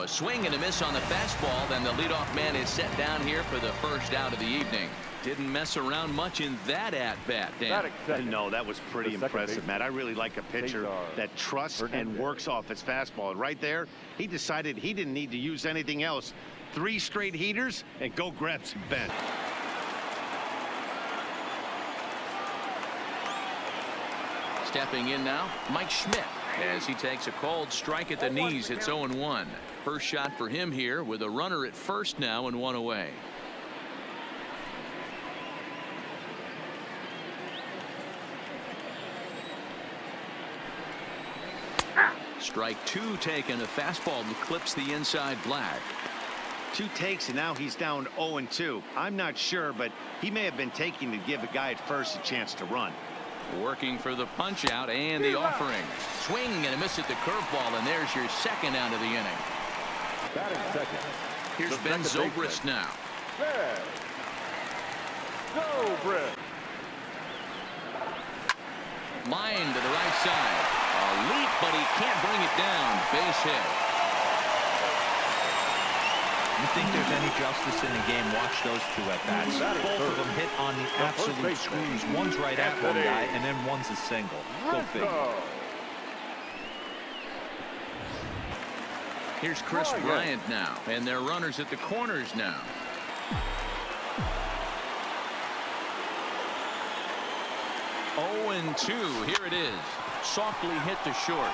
a swing and a miss on the fastball. Then the leadoff man is set down here for the first out of the evening. Didn't mess around much in that at-bat, Dan. No, that was pretty impressive, Matt. I really like a pitcher that trusts and works off his fastball. And right there, he decided he didn't need to use anything else. 3 straight heaters and go grab some bent. Stepping in now, Mike Schmidt, as he takes a cold strike at the knees. It's 0-1. First shot for him here with a runner at first now and 1 away. Strike 2 taken. A fastball that clips the inside black. 2 takes and now he's down 0-2. I'm not sure, but he may have been taking to give a guy at first a chance to run. Working for the punch out and the offering. Swing and a miss at the curveball, and there's your second out of the inning. Here's Ben Zobrist now. Line to the right side. A leap, but he can't bring it down. Base hit. You think there's any justice in the game? Watch those 2 at-bats. Both of them hit on the absolute screws. One's right at one guy, and then one's a single. Go figure. Here's Chris Bryant now, and they're runners at the corners now. Oh, 2. Here it is. Softly hit to short.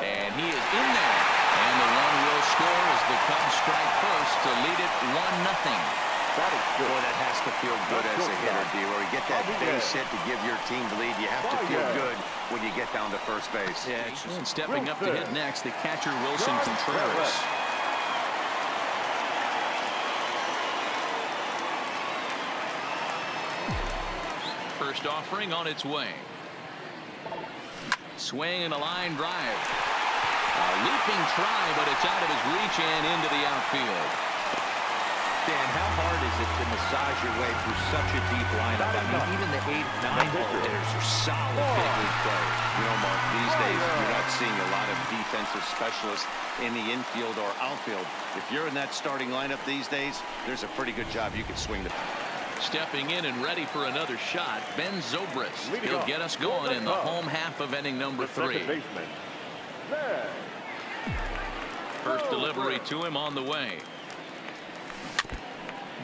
And he is in there. And the run will score as the Cubs strike first to lead it 1-0. Boy, that has to feel good as a hitter, D-Roy. You get that base hit to give your team the lead. You have to feel good when you get down to first base. Yeah, and stepping up to hit next, the catcher Wilson Contreras. First offering on its way. Swing and a line drive. A leaping try, but it's out of his reach and into the outfield. Dan, how hard is it to massage your way through such a deep lineup? I mean, even the 8, 9 ball hitters are solid big league players. You know, Mark, these days you're not seeing a lot of defensive specialists in the infield or outfield. If you're in that starting lineup these days, there's a pretty good job you can swing the. Stepping in and ready for another shot, Ben Zobrist. He'll get us going in the home half of inning number 3. First delivery to him on the way.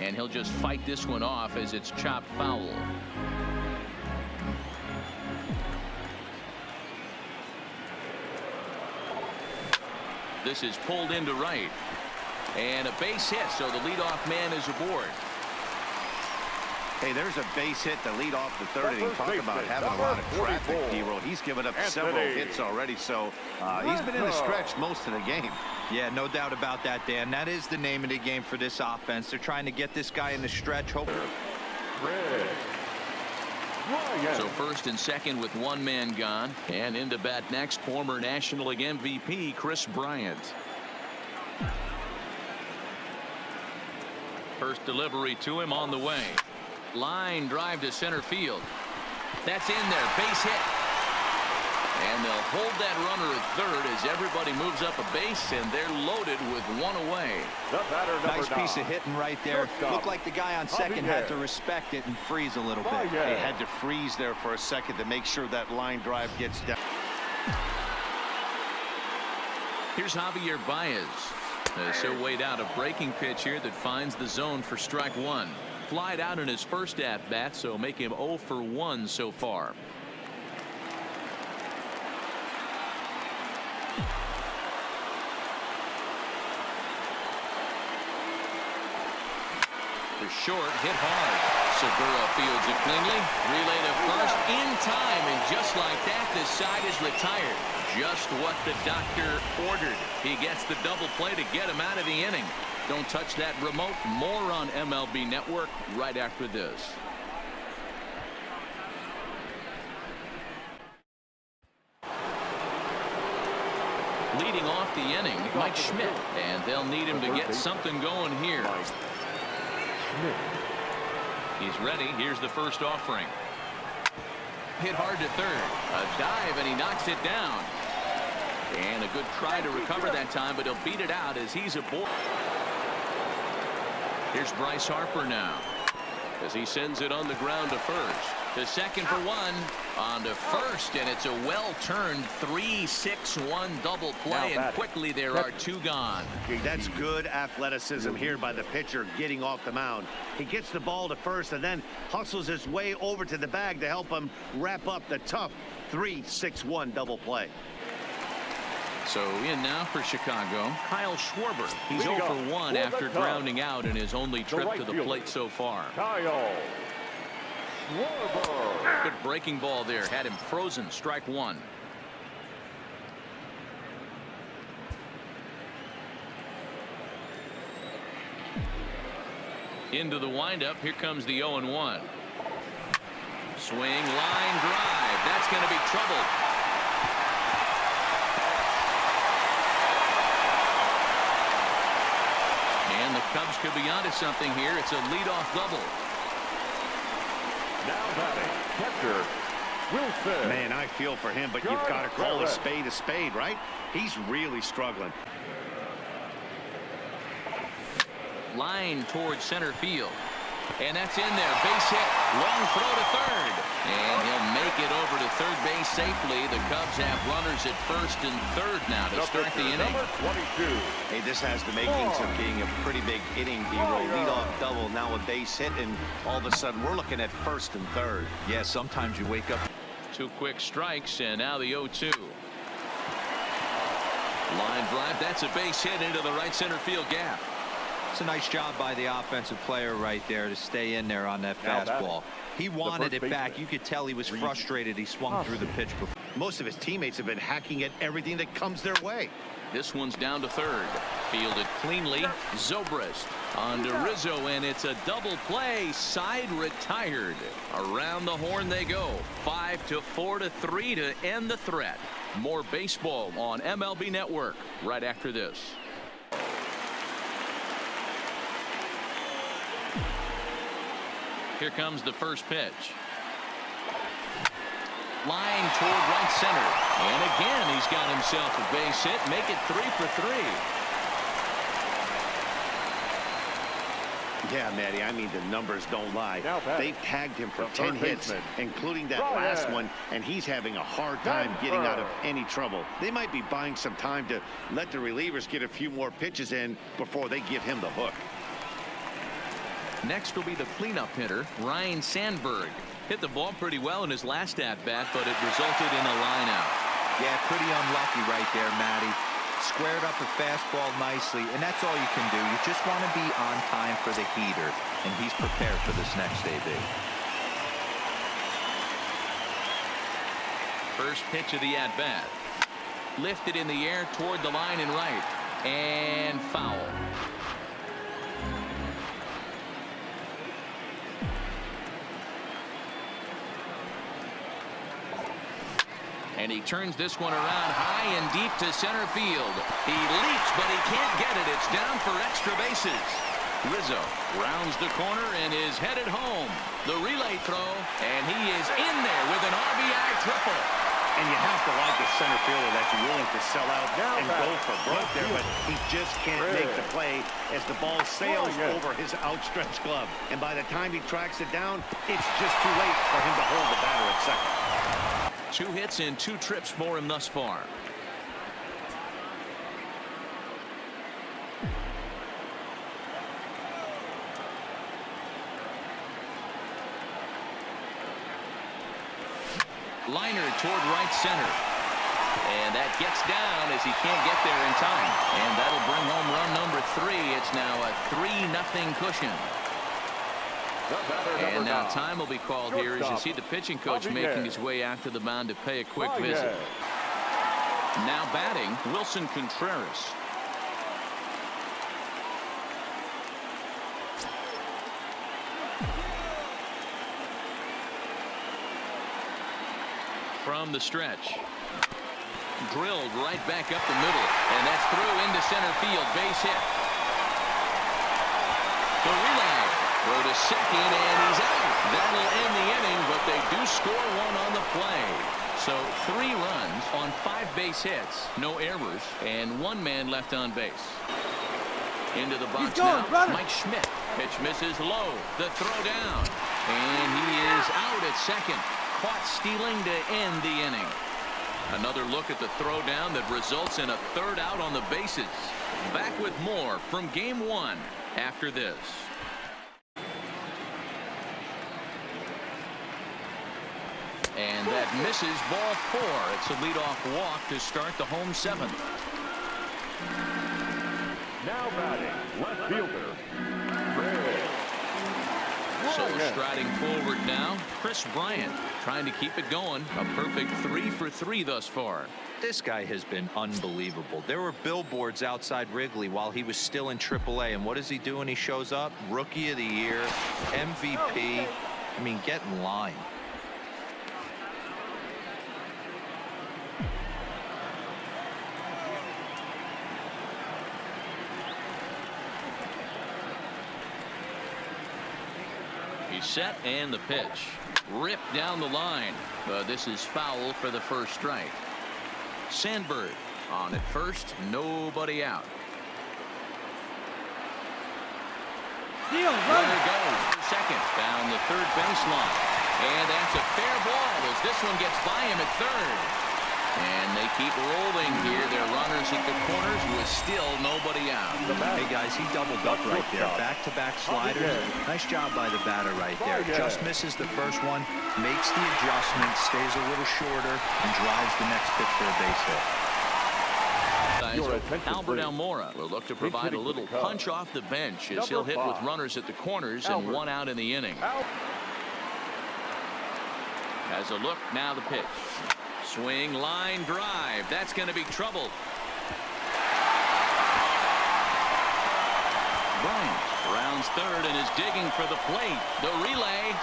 And he'll just fight this one off as it's chopped foul. This is pulled into right. And a base hit, so the leadoff man is aboard. Hey, there's a base hit to lead off the 3rd inning. Talk about having a lot of traffic, D-Roll. He's given up several hits already, so he's been in a stretch most of the game. Yeah, no doubt about that, Dan. That is the name of the game for this offense. They're trying to get this guy in the stretch. So first and second with 1 man gone. And into bat next, former National League MVP Chris Bryant. First delivery to him on the way. Line drive to center field. That's in there. Base hit. And they'll hold that runner at 3rd as everybody moves up a base, and they're loaded with 1 away. Nice piece of hitting right there. Looked like the guy on second had to respect it and freeze a little bit. They had to freeze there for a second to make sure that line drive gets down. Here's Javier Baez. He'll wait out a breaking pitch here that finds the zone for strike 1. Flied out in his first at-bat, so make him 0 for 1 so far. For short, hit hard. Segura fields it cleanly. Relay to first in time, and just like that, the side is retired. Just what the doctor ordered. He gets the double play to get him out of the inning. Don't touch that remote. More on MLB Network right after this. Leading off the inning, Mike Schmidt, and they'll need him to get something going here. He's ready. Here's the first offering. Hit hard to 3rd. A dive, and he knocks it down. And a good try to recover that time, but he'll beat it out as he's aboard. Here's Bryce Harper now as he sends it on the ground to first. To second for one, on to first, and it's a well-turned 3-6-1 double play, and quickly there are two gone. That's good athleticism here by the pitcher getting off the mound. He gets the ball to first and then hustles his way over to the bag to help him wrap up the tough 3-6-1 double play. So in now for Chicago, Kyle Schwarber. He's 0 for 1 after grounding out in his only trip to the plate so far. Kyle Schwarber. Good breaking ball there. Had him frozen. Strike one. Into the windup. Here comes the 0-1. Swing, line drive. That's going to be trouble. And the Cubs could be onto something here. It's a leadoff double. Now batting, catcher Wilson. Man, I feel for him, but you've got to call a spade, right? He's really struggling. Line towards center field. And that's in there. Base hit. Long throw to third. And he'll make it over to third base safely. The Cubs have runners at first and third now to start the inning. Number 22. Hey, this has the makings of being a pretty big inning, B-roll. Leadoff double, now a base hit, and all of a sudden we're looking at first and third. Yeah, sometimes you wake up. Two quick strikes, and now the 0-2. Line drive. That's a base hit into the right center field gap. It's a nice job by the offensive player right there to stay in there on that fastball. He wanted it back. You could tell he was frustrated. He swung through the pitch before. Most of his teammates have been hacking at everything that comes their way. This one's down to third. Fielded cleanly. Zobrist on to Rizzo, and it's a double play. Side retired. Around the horn they go. 5-4-3 to end the threat. More baseball on MLB Network right after this. Here comes the first pitch. Line toward right center. And again, he's got himself a base hit. Make it 3 for 3. Yeah, Matty, I mean, the numbers don't lie. They've tagged him for 10 hits, including that last one, and he's having a hard time getting out of any trouble. They might be buying some time to let the relievers get a few more pitches in before they give him the hook. Next will be the cleanup hitter, Ryan Sandberg. Hit the ball pretty well in his last at-bat, but it resulted in a line-out. Yeah, pretty unlucky right there, Matty. Squared up a fastball nicely, and that's all you can do. You just want to be on time for the heater, and he's prepared for this next AB. First pitch of the at-bat. Lifted in the air toward the line and right. And foul. And he turns this one around high and deep to center field. He leaps, but he can't get it. It's down for extra bases. Rizzo rounds the corner and is headed home. The relay throw, and he is in there with an RBI triple. And you have to like a center fielder that's willing to sell out and go for broke there, but he just can't make the play as the ball sails over his outstretched glove. And by the time he tracks it down, it's just too late for him to hold the batter at second. 2 hits and 2 trips for him thus far. Liner toward right center. And that gets down as he can't get there in time. And that'll bring home run number 3. It's now a 3-0 cushion. And now time will be called here as you see the pitching coach making his way out to the mound to pay a quick visit. Now batting, Wilson Contreras. From the stretch. Drilled right back up the middle. And that's through into center field. Base hit. The relay. Throw to second, and he's out. That'll end the inning, but they do score one on the play. So 3 runs on 5 base hits, no errors, and 1 man left on base. Into the box now, Mike Schmidt. Pitch misses low. The throw down. And he is out at second. Caught stealing to end the inning. Another look at the throw down that results in a 3rd out on the bases. Back with more from game 1 after this. And that misses ball 4. It's a leadoff walk to start the home 7th. Now batting, left fielder. So striding forward now, Chris Bryant trying to keep it going. A perfect 3 for 3 thus far. This guy has been unbelievable. There were billboards outside Wrigley while he was still in AAA. And what does he do when he shows up? Rookie of the Year, MVP. I mean, get in line. He's set and the pitch. Ripped down the line. This is foul for the first strike. Sandberg on at first. Nobody out. Runner goes second down the third baseline. And that's a fair ball as this one gets by him at third. And they keep rolling here. Their runners at the corners with still nobody out. Hey guys, he doubled up right there. Back-to-back sliders. Nice job by the batter right there. Just misses the first one, makes the adjustment, stays a little shorter, and drives the next pitch for a base hit. Albert Almora will look to provide a little punch off the bench as he'll hit with runners at the corners and 1 out in the inning. As a look, now the pitch. Swing, line, drive. That's going to be trouble. Bryant rounds third and is digging for the plate. The relay.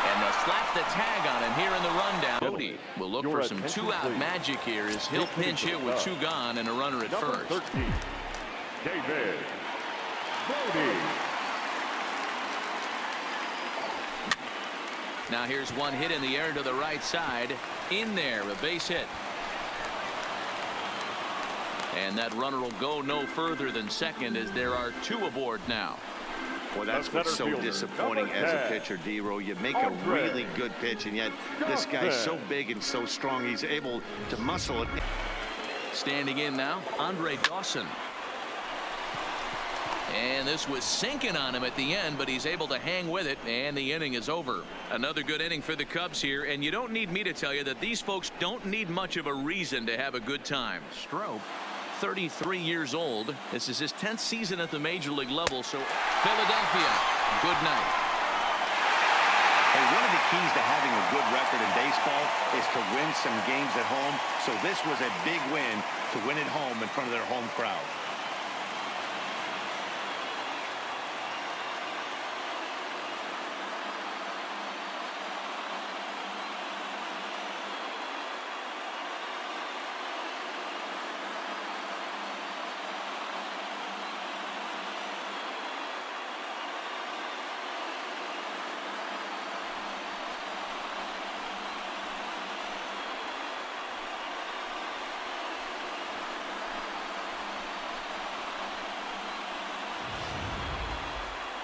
And they'll slap the tag on him here in the rundown. Cody will look for some 2-out magic here as he'll pinch hit with 2 gone and a runner at first. 13, David Brody. Now here's one hit in the air to the right side. In there, a base hit. And that runner will go no further than second as there are 2 aboard now. Well, that's what's so disappointing as a pitcher, D-Row. You make a really good pitch, and yet this guy's so big and so strong, he's able to muscle it. Standing in now, Andre Dawson. And this was sinking on him at the end, but he's able to hang with it, and the inning is over. Another good inning for the Cubs here, and you don't need me to tell you that these folks don't need much of a reason to have a good time. Strop, 33 years old. This is his 10th season at the major league level, so Philadelphia, good night. Hey, one of the keys to having a good record in baseball is to win some games at home, so this was a big win to win at home in front of their home crowd.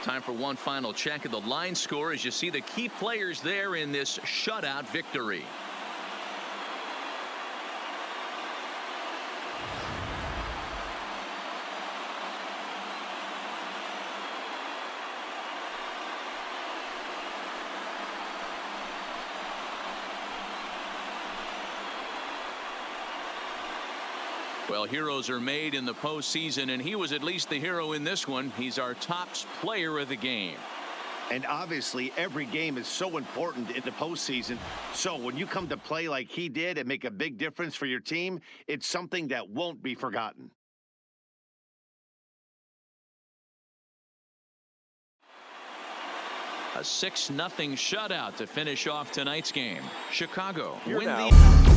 Time for one final check of the line score as you see the key players there in this shutout victory. Well, heroes are made in the postseason, and he was at least the hero in this one. He's our top player of the game. And obviously, every game is so important in the postseason. So when you come to play like he did and make a big difference for your team, it's something that won't be forgotten. A 6-0 shutout to finish off tonight's game. Chicago Here win now. the